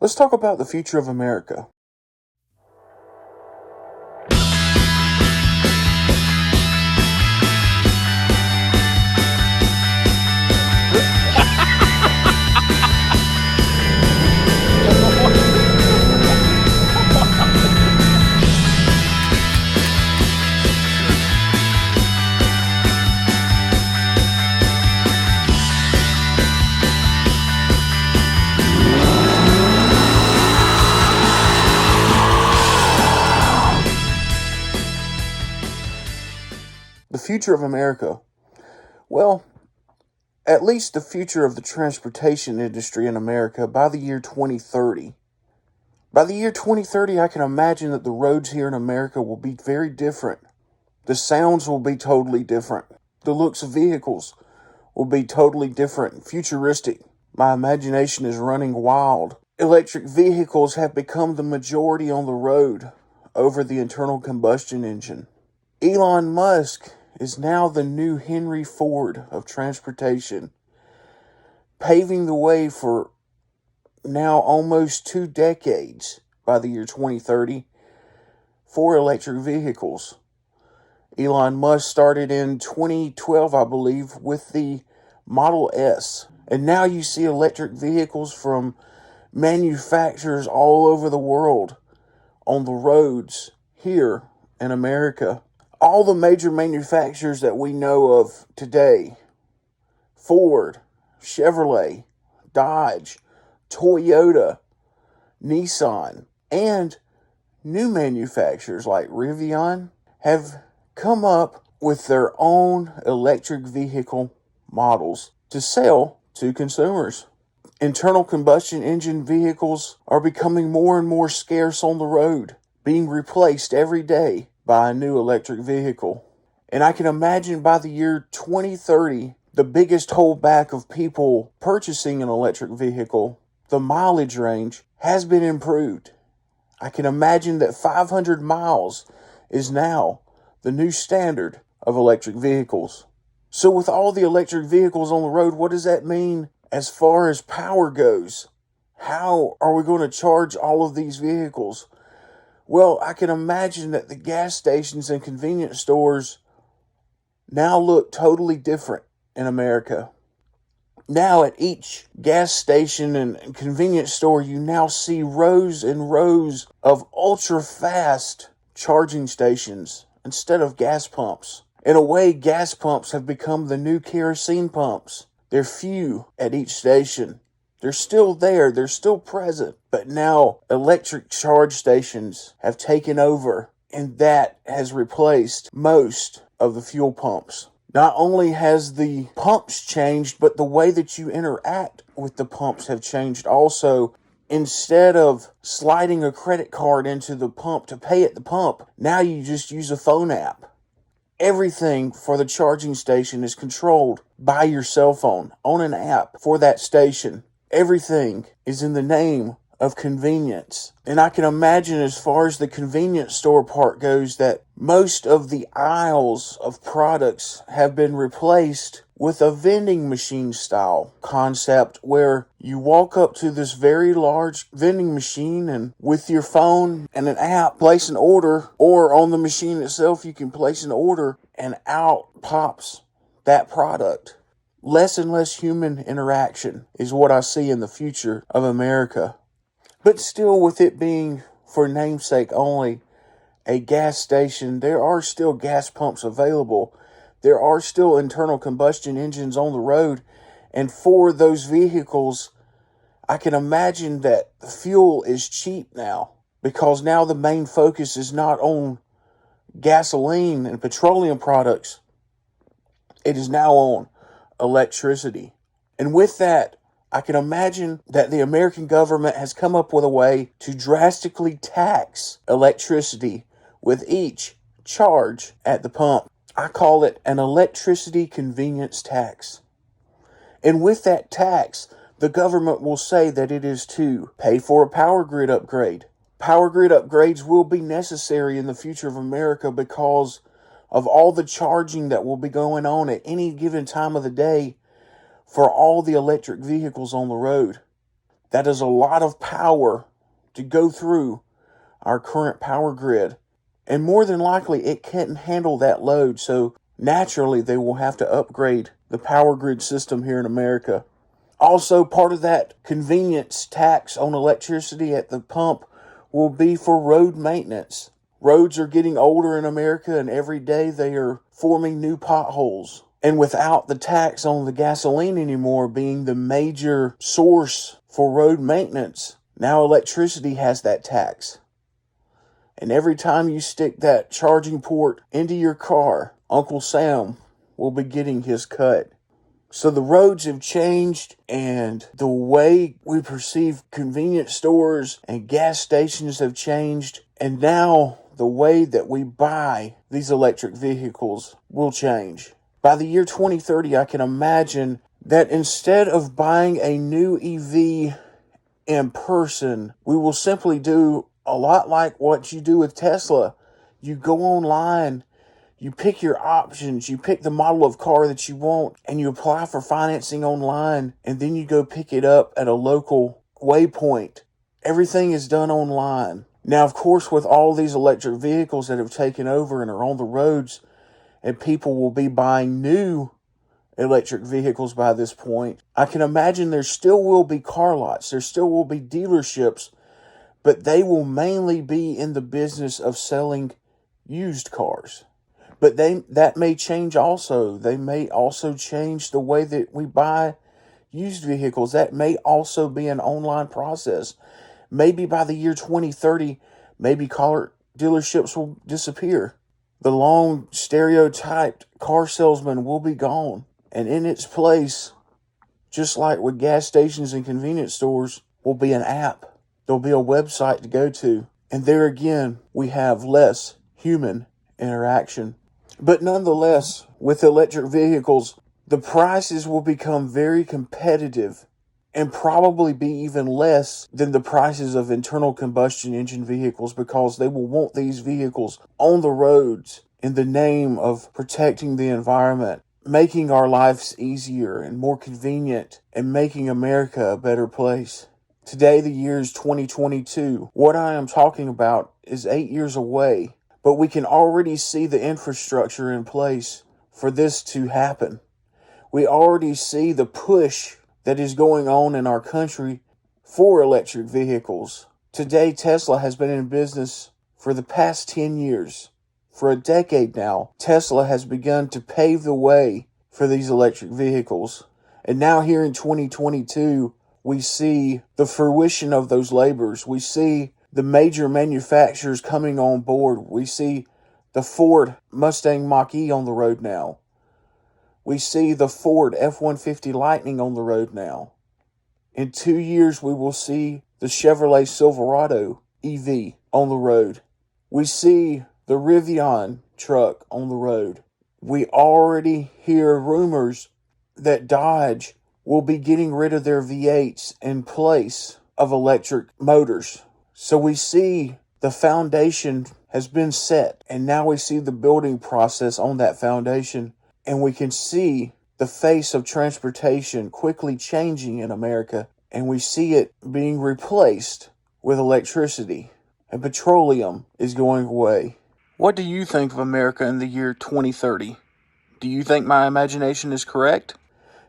Let's talk about the future of America. The future of America. Well, at least the future of the transportation industry in America by the year 2030. By the year 2030, I can imagine that the roads here in America will be very different. The sounds will be totally different. The looks of vehicles will be totally different, futuristic. My imagination is running wild. Electric vehicles have become the majority on the road over the internal combustion engine. Elon Musk is now the new Henry Ford of transportation, paving the way for now almost 2 decades by the year 2030 for electric vehicles. Elon Musk started in 2012, I believe, with the Model S. And now you see electric vehicles from manufacturers all over the world on the roads here in America. All the major manufacturers that we know of today, Ford, Chevrolet, Dodge, Toyota, Nissan, and new manufacturers like Rivian have come up with their own electric vehicle models to sell to consumers. Internal combustion engine vehicles are becoming more and more scarce on the road, being replaced every day by a new electric vehicle. And I can imagine by the year 2030, the biggest holdback of people purchasing an electric vehicle, the mileage range, has been improved. I can imagine that 500 miles is now the new standard of electric vehicles. So with all the electric vehicles on the road, what does that mean as far as power goes? How are we going to charge all of these vehicles? Well, I can imagine that the gas stations and convenience stores now look totally different in America. Now at each gas station and convenience store, you now see rows and rows of ultra-fast charging stations instead of gas pumps. In a way, gas pumps have become the new kerosene pumps. They're few at each station. They're still there, they're still present, but now electric charge stations have taken over, and that has replaced most of the fuel pumps. Not only has the pumps changed, but the way that you interact with the pumps have changed also. Instead of sliding a credit card into the pump to pay at the pump, now you just use a phone app. Everything for the charging station is controlled by your cell phone on an app for that station. Everything is in the name of convenience. And I can imagine, as far as the convenience store part goes, that most of the aisles of products have been replaced with a vending machine style concept where you walk up to this very large vending machine and with your phone and an app place an order, or on the machine itself you can place an order and out pops that product. Less and less human interaction is what I see in the future of America. But still, with it being for namesake only a gas station, there are still gas pumps available. There are still internal combustion engines on the road. And for those vehicles, I can imagine that the fuel is cheap now, because now the main focus is not on gasoline and petroleum products. It is now on electricity. And with that, I can imagine that the American government has come up with a way to drastically tax electricity with each charge at the pump. I call it an electricity convenience tax. And with that tax, the government will say that it is to pay for a power grid upgrade. Power grid upgrades will be necessary in the future of America because of all the charging that will be going on at any given time of the day for all the electric vehicles on the road. That is a lot of power to go through our current power grid. And more than likely, it can't handle that load. So naturally, they will have to upgrade the power grid system here in America. Also, part of that convenience tax on electricity at the pump will be for road maintenance. Roads are getting older in America, and every day they are forming new potholes. And without the tax on the gasoline anymore being the major source for road maintenance, now electricity has that tax. And every time you stick that charging port into your car, Uncle Sam will be getting his cut. So the roads have changed, and the way we perceive convenience stores and gas stations have changed. And now the way that we buy these electric vehicles will change. By the year 2030, I can imagine that instead of buying a new EV in person, we will simply do a lot like what you do with Tesla. You go online, you pick your options, you pick the model of car that you want, and you apply for financing online, and then you go pick it up at a local waypoint. Everything is done online. Now, of course, with all these electric vehicles that have taken over and are on the roads, and people will be buying new electric vehicles by this point, I can imagine there still will be car lots, there still will be dealerships, but they will mainly be in the business of selling used cars. But that may change also. They may also change the way that we buy used vehicles. That may also be an online process. Maybe by the year 2030, maybe car dealerships will disappear. The long stereotyped car salesman will be gone. And in its place, just like with gas stations and convenience stores, will be an app. There'll be a website to go to. And there again, we have less human interaction. But nonetheless, with electric vehicles, the prices will become very competitive and probably be even less than the prices of internal combustion engine vehicles, because they will want these vehicles on the roads in the name of protecting the environment, making our lives easier and more convenient, and making America a better place. Today, the year is 2022. What I am talking about is 8 years away, but we can already see the infrastructure in place for this to happen. We already see the push that is going on in our country for electric vehicles. Today, Tesla has been in business for the past 10 years. For a decade now, Tesla has begun to pave the way for these electric vehicles. And now here in 2022, we see the fruition of those labors. We see the major manufacturers coming on board. We see the Ford Mustang Mach-E on the road now. We see the Ford F-150 Lightning on the road now. In 2 years, we will see the Chevrolet Silverado EV on the road. We see the Rivian truck on the road. We already hear rumors that Dodge will be getting rid of their V8s in place of electric motors. So we see the foundation has been set, and now we see the building process on that foundation, and we can see the face of transportation quickly changing in America, and we see it being replaced with electricity, and petroleum is going away. What do you think of America in the year 2030? Do you think my imagination is correct?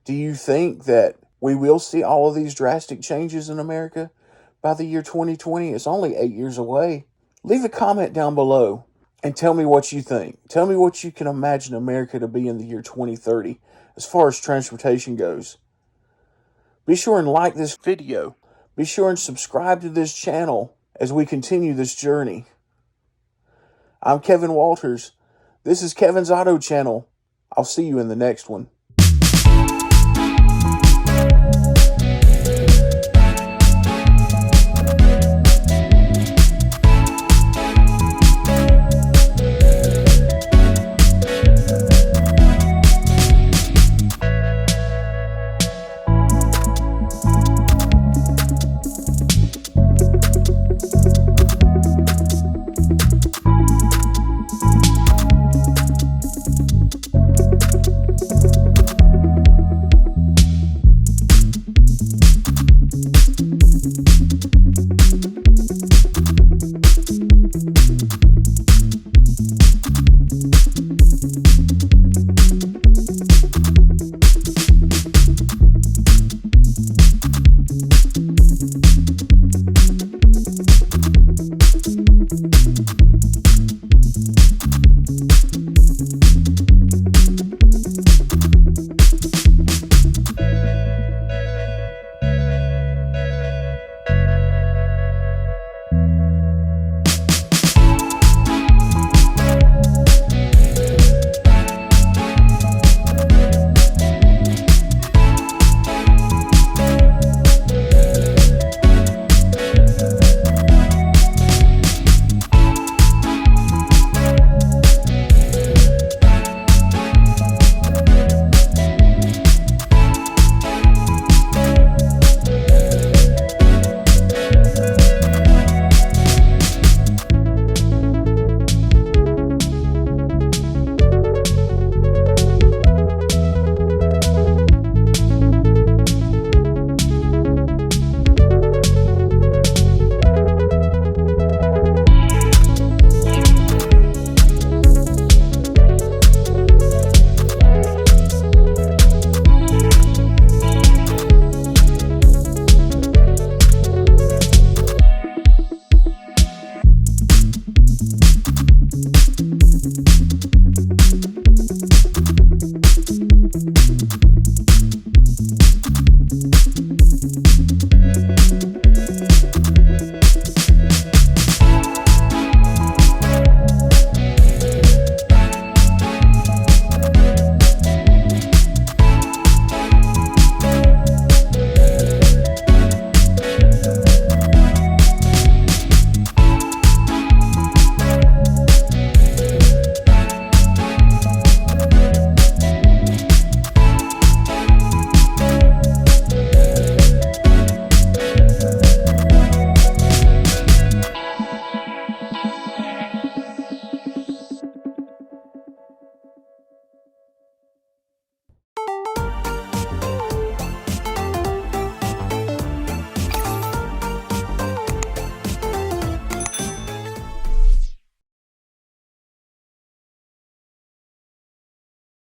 Do you think that we will see all of these drastic changes in America by the year 2020? It's only 8 years away. Leave a comment down below and tell me what you think. Tell me what you can imagine America to be in the year 2030 as far as transportation goes. Be sure and like this video. Be sure and subscribe to this channel as we continue this journey. I'm Kevin Walters. This is Kevin's Auto Channel. I'll see you in the next one.